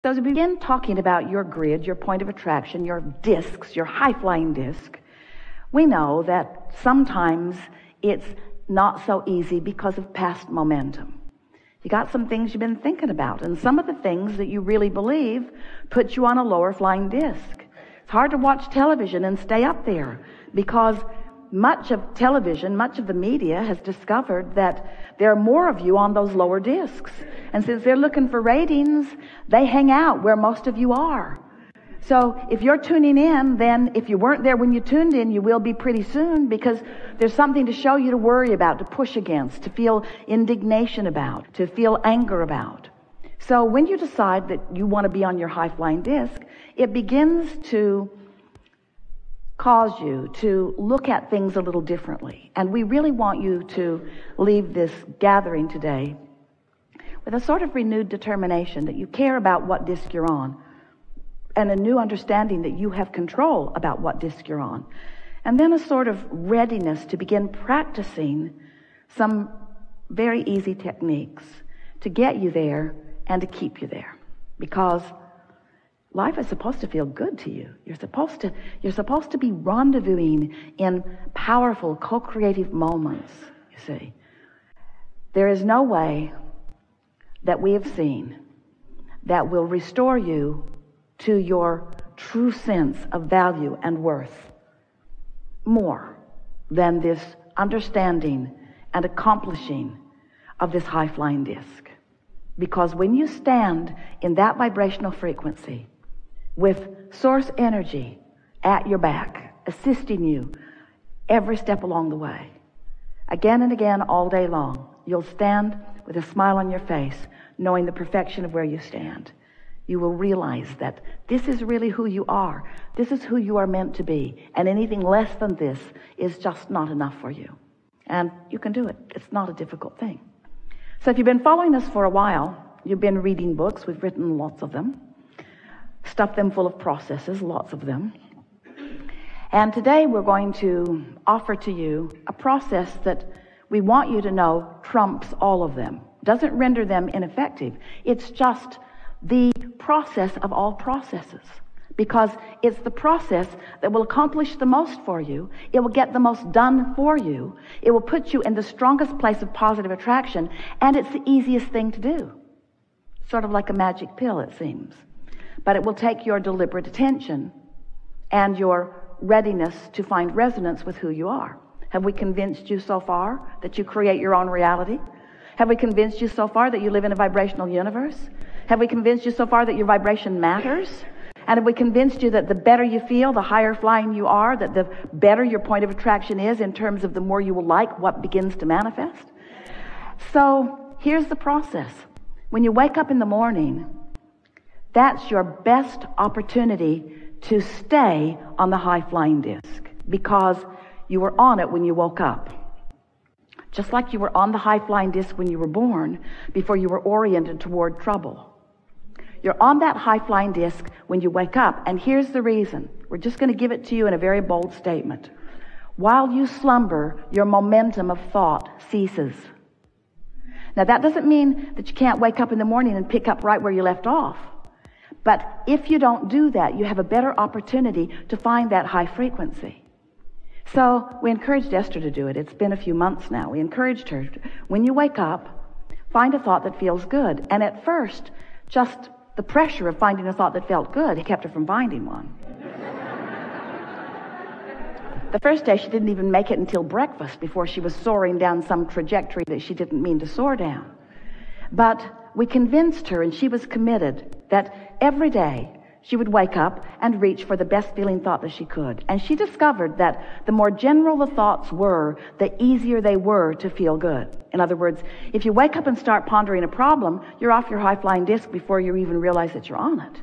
So as we begin talking about your grid, your point of attraction, your discs, your high-flying disc, we know that sometimes it's not so easy because of past momentum. You got some things you've been thinking about, and some of the things that you really believe put you on a lower flying disc. It's hard to watch television and stay up there because much of television, much of the media has discovered that there are more of you on those lower discs. And since they're looking for ratings, they hang out where most of you are. So if you're tuning in, then if you weren't there when you tuned in, you will be pretty soon, because there's something to show you, to worry about, to push against, to feel indignation about, to feel anger about. So when you decide that you want to be on your high-flying disc, it begins to cause you to look at things a little differently. And we really want you to leave this gathering today with a sort of renewed determination that you care about what disc you're on, and a new understanding that you have control about what disc you're on. And then a sort of readiness to begin practicing some very easy techniques to get you there and to keep you there. Because life is supposed to feel good to you. You're supposed to be rendezvousing in powerful, co-creative moments, you see. There is no way that we have seen that will restore you to your true sense of value and worth more than this understanding and accomplishing of this high-flying disc. Because when you stand in that vibrational frequency with source energy at your back, assisting you every step along the way, again and again all day long, you'll stand with a smile on your face, knowing the perfection of where you stand. You will realize that this is really who you are. This is who you are meant to be. And anything less than this is just not enough for you. And you can do it. It's not a difficult thing. So if you've been following us for a while, you've been reading books. We've written lots of them. Stuffed them full of processes, lots of them. And today we're going to offer to you a process that we want you to know trumps all of them. Doesn't render them ineffective. It's just the process of all processes, because it's the process that will accomplish the most for you. It will get the most done for you. It will put you in the strongest place of positive attraction, and it's the easiest thing to do. Sort of like a magic pill, it seems. But it will take your deliberate attention and your readiness to find resonance with who you are. Have we convinced you so far that you create your own reality? Have we convinced you so far that you live in a vibrational universe? Have we convinced you so far that your vibration matters? And have we convinced you that the better you feel, the higher flying you are, that the better your point of attraction is in terms of the more you will like what begins to manifest? So here's the process. When you wake up in the morning, that's your best opportunity to stay on the high-flying disc, because you were on it when you woke up. Just like you were on the high-flying disc when you were born, before you were oriented toward trouble. You're on that high-flying disc when you wake up, and here's the reason. We're just going to give it to you in a very bold statement. While you slumber, your momentum of thought ceases. Now, that doesn't mean that you can't wake up in the morning and pick up right where you left off. But if you don't do that, you have a better opportunity to find that high frequency. So we encouraged Esther to do it. It's been a few months now. We encouraged her, when you wake up, find a thought that feels good. And at first, just the pressure of finding a thought that felt good kept her from finding one. The first day, she didn't even make it until breakfast before she was soaring down some trajectory that she didn't mean to soar down. But we convinced her, and she was committed, that every day she would wake up and reach for the best feeling thought that she could. And she discovered that the more general the thoughts were, the easier they were to feel good. In other words, if you wake up and start pondering a problem, you're off your high-flying disc before you even realize that you're on it.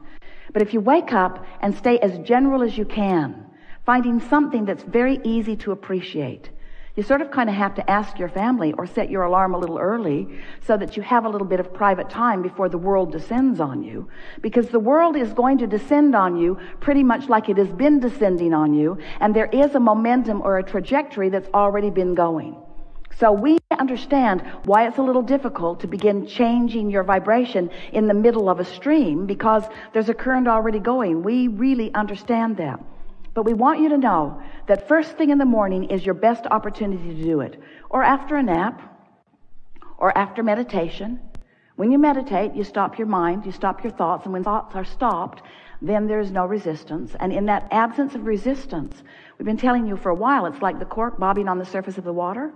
But if you wake up and stay as general as you can, finding something that's very easy to appreciate, you sort of kind of have to ask your family or set your alarm a little early so that you have a little bit of private time before the world descends on you. Because the world is going to descend on you pretty much like it has been descending on you, and there is a momentum or a trajectory that's already been going. So we to understand why it's a little difficult to begin changing your vibration in the middle of a stream, because there's a current already going. We really understand that. But we want you to know that first thing in the morning is your best opportunity to do it. Or after a nap, or after meditation. When you meditate, you stop your mind, you stop your thoughts, and when thoughts are stopped, then there's no resistance. And in that absence of resistance, we've been telling you for a while, it's like the cork bobbing on the surface of the water.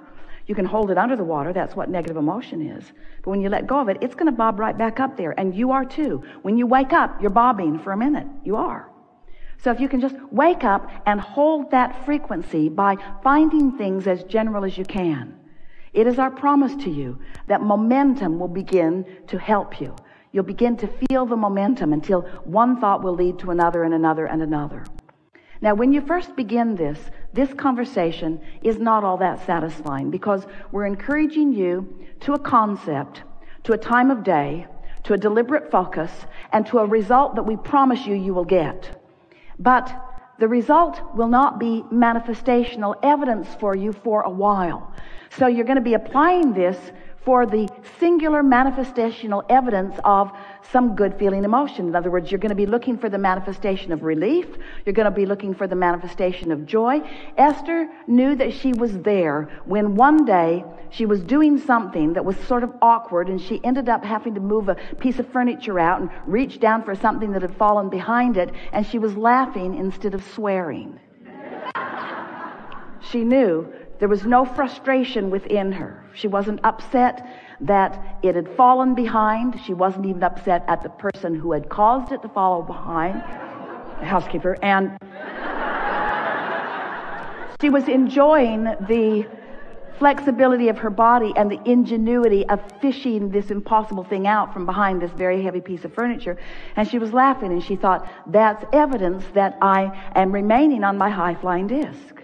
You can hold it under the water. That's what negative emotion is. But when you let go of it, it's going to bob right back up there. And you are too. When you wake up, you're bobbing for a minute. You are. So if you can just wake up and hold that frequency by finding things as general as you can, it is our promise to you that momentum will begin to help you. You'll begin to feel the momentum until one thought will lead to another and another and another. Now, when you first begin this conversation is not all that satisfying, because we're encouraging you to a concept, to a time of day, to a deliberate focus, and to a result that we promise you you will get. But the result will not be manifestational evidence for you for a while. So you're going to be applying this for the singular manifestational evidence of some good feeling emotion. In other words, you're going to be looking for the manifestation of relief. You're going to be looking for the manifestation of joy. Esther knew that she was there when one day she was doing something that was sort of awkward, and she ended up having to move a piece of furniture out and reach down for something that had fallen behind it, and she was laughing instead of swearing. She knew there was no frustration within her. She wasn't upset that it had fallen behind. She wasn't even upset at the person who had caused it to fall behind, the housekeeper. And she was enjoying the flexibility of her body and the ingenuity of fishing this impossible thing out from behind this very heavy piece of furniture. And she was laughing, and she thought, that's evidence that I am remaining on my high-flying disc.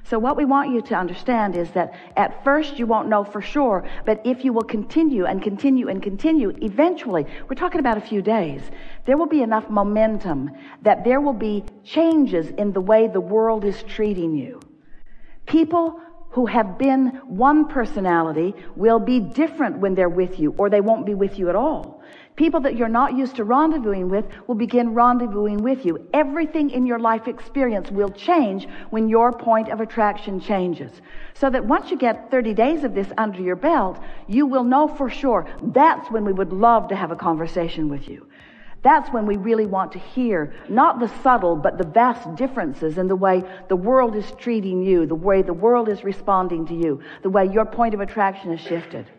So what we want you to understand is that at first you won't know for sure, but if you will continue and continue and continue, eventually, we're talking about a few days, there will be enough momentum that there will be changes in the way the world is treating you. People who have been one personality will be different when they're with you, or they won't be with you at all. People that you're not used to rendezvousing with will begin rendezvousing with you. Everything in your life experience will change when your point of attraction changes. So that once you get 30 days of this under your belt, you will know for sure that's when we would love to have a conversation with you. That's when we really want to hear, not the subtle, but the vast differences in the way the world is treating you, the way the world is responding to you, the way your point of attraction has shifted.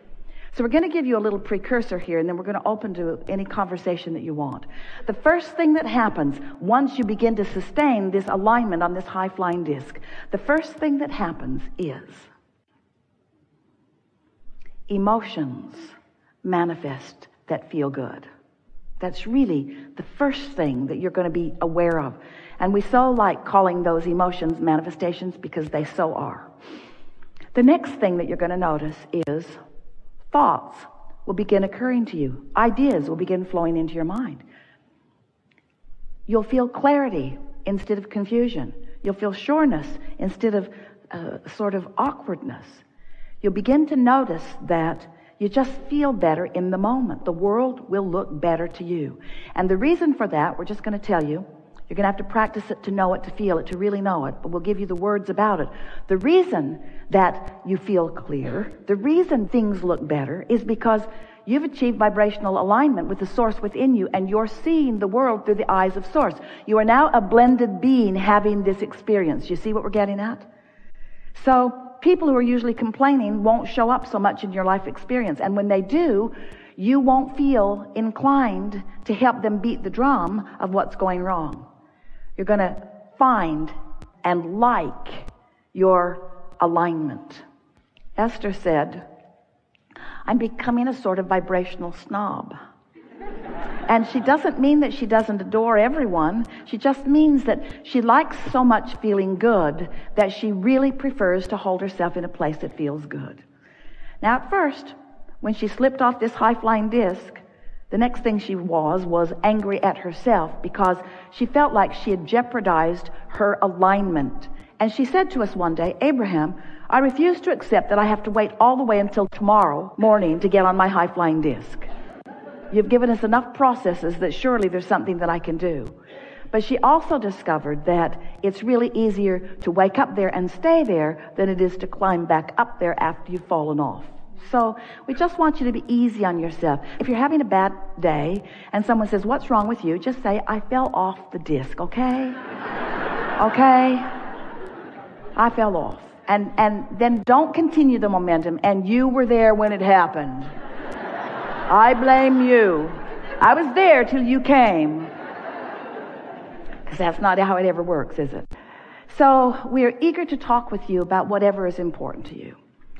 So we're going to give you a little precursor here, and then we're going to open to any conversation that you want. The first thing that happens once you begin to sustain this alignment on this high-flying disc, the first thing that happens is emotions manifest that feel good. That's really the first thing that you're going to be aware of. And we so like calling those emotions manifestations because they so are. The next thing that you're going to notice is thoughts will begin occurring to you. Ideas will begin flowing into your mind. You'll feel clarity instead of confusion. You'll feel sureness instead of sort of awkwardness. You'll begin to notice that you just feel better in the moment. The world will look better to you. And the reason for that, we're just going to tell you. You're going to have to practice it to know it, to feel it, to really know it. But we'll give you the words about it. The reason that you feel clear, the reason things look better, is because you've achieved vibrational alignment with the source within you, and you're seeing the world through the eyes of source. You are now a blended being having this experience. You see what we're getting at? So people who are usually complaining won't show up so much in your life experience. And when they do, you won't feel inclined to help them beat the drum of what's going wrong. You're going to find and like your alignment. Esther said, I'm becoming a sort of vibrational snob. And she doesn't mean that she doesn't adore everyone. She just means that she likes so much feeling good that she really prefers to hold herself in a place that feels good. Now, at first, when she slipped off this high-flying disc, the next thing she was angry at herself because she felt like she had jeopardized her alignment And she said to us one day, Abraham, I refuse to accept that I have to wait all the way until tomorrow morning to get on my high-flying disc. You've given us enough processes that surely there's something that I can do. But she also discovered that it's really easier to wake up there and stay there than it is to climb back up there after you've fallen off. So we just want you to be easy on yourself. If you're having a bad day and someone says, what's wrong with you? Just say, I fell off the disc, okay? Okay? I fell off. And then don't continue the momentum, and you were there when it happened. I blame you. I was there till you came. Because that's not how it ever works, is it? So we're eager to talk with you about whatever is important to you.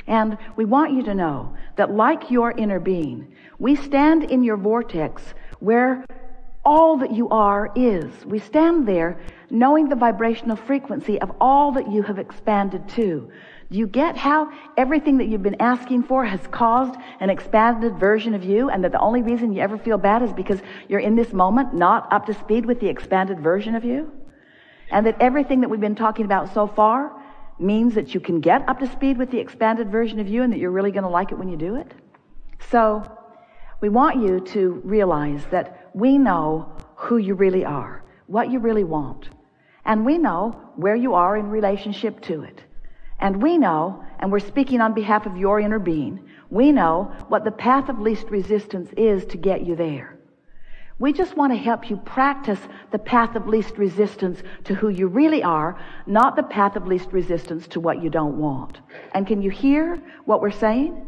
And we want you to know that like your inner being, we stand in your vortex where all that you are is. We stand there knowing the vibrational frequency of all that you have expanded to. Do you get how everything that you've been asking for has caused an expanded version of you, and that the only reason you ever feel bad is because you're in this moment not up to speed with the expanded version of you? And that everything that we've been talking about so far means that you can get up to speed with the expanded version of you, and that you're really going to like it when you do it? So we want you to realize that we know who you really are, what you really want, and we know where you are in relationship to it. And we know, and we're speaking on behalf of your inner being, we know what the path of least resistance is to get you there. We just want to help you practice the path of least resistance to who you really are, not the path of least resistance to what you don't want. And can you hear what we're saying?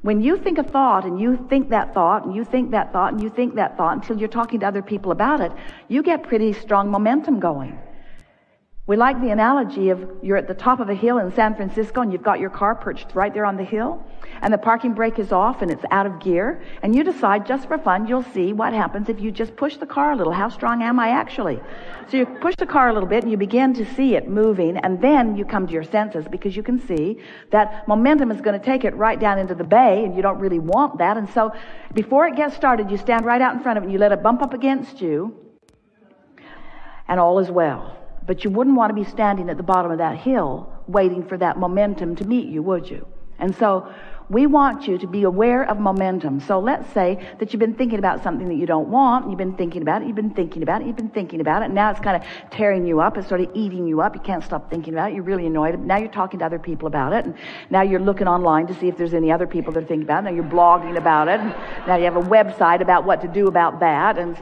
When you think a thought, and you think that thought, and you think that thought, and you think that thought until you're talking to other people about it, you get pretty strong momentum going. We like the analogy of you're at the top of a hill in San Francisco and you've got your car perched right there on the hill, and the parking brake is off and it's out of gear, and you decide just for fun you'll see what happens if you just push the car a little. How strong am I actually? So you push the car a little bit and you begin to see it moving, and then you come to your senses because you can see that momentum is going to take it right down into the bay, and you don't really want that. And so before it gets started, you stand right out in front of it and you let it bump up against you, and all is well. But you wouldn't want to be standing at the bottom of that hill waiting for that momentum to meet you, would you? And so we want you to be aware of momentum. So let's say that you've been thinking about something that you don't want, and you've been thinking about it, you've been thinking about it, you've been thinking about it, and now it's kind of tearing you up, it's sort of eating you up, you can't stop thinking about it, you're really annoyed. Now you're talking to other people about it, and now you're looking online to see if there's any other people that are thinking about it, now you're blogging about it, and now you have a website about what to do about that, and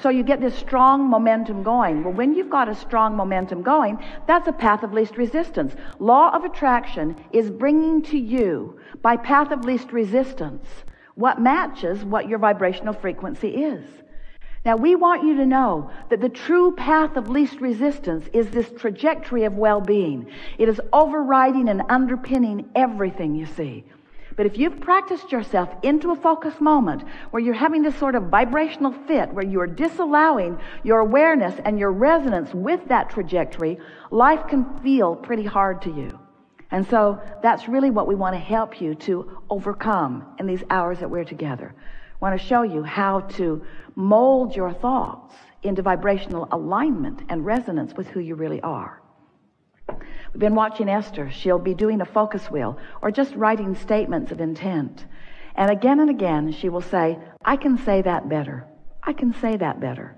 so you get this strong momentum going. Well, when you've got a strong momentum going, that's a path of least resistance. Law of attraction is bringing to you, by path of least resistance, what matches what your vibrational frequency is. Now, we want you to know that the true path of least resistance is this trajectory of well-being. It is overriding and underpinning everything you see. But if you've practiced yourself into a focus moment where you're having this sort of vibrational fit, where you're disallowing your awareness and your resonance with that trajectory, life can feel pretty hard to you. And so that's really what we want to help you to overcome in these hours that we're together. I want to show you how to mold your thoughts into vibrational alignment and resonance with who you really are. We've been watching Esther. She'll be doing a focus wheel or just writing statements of intent. And again, she will say, I can say that better. I can say that better.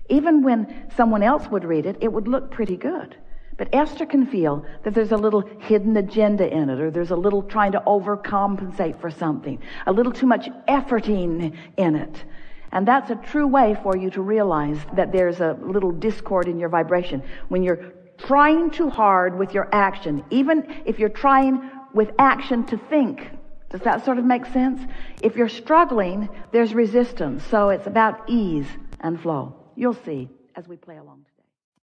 Even when someone else would read it, it would look pretty good. But Esther can feel that there's a little hidden agenda in it, or there's a little trying to overcompensate for something, a little too much efforting in it. And that's a true way for you to realize that there's a little discord in your vibration. When you're trying too hard with your action, even if you're trying with action to think. Does that sort of make sense? If you're struggling, there's resistance. So it's about ease and flow. You'll see as we play along.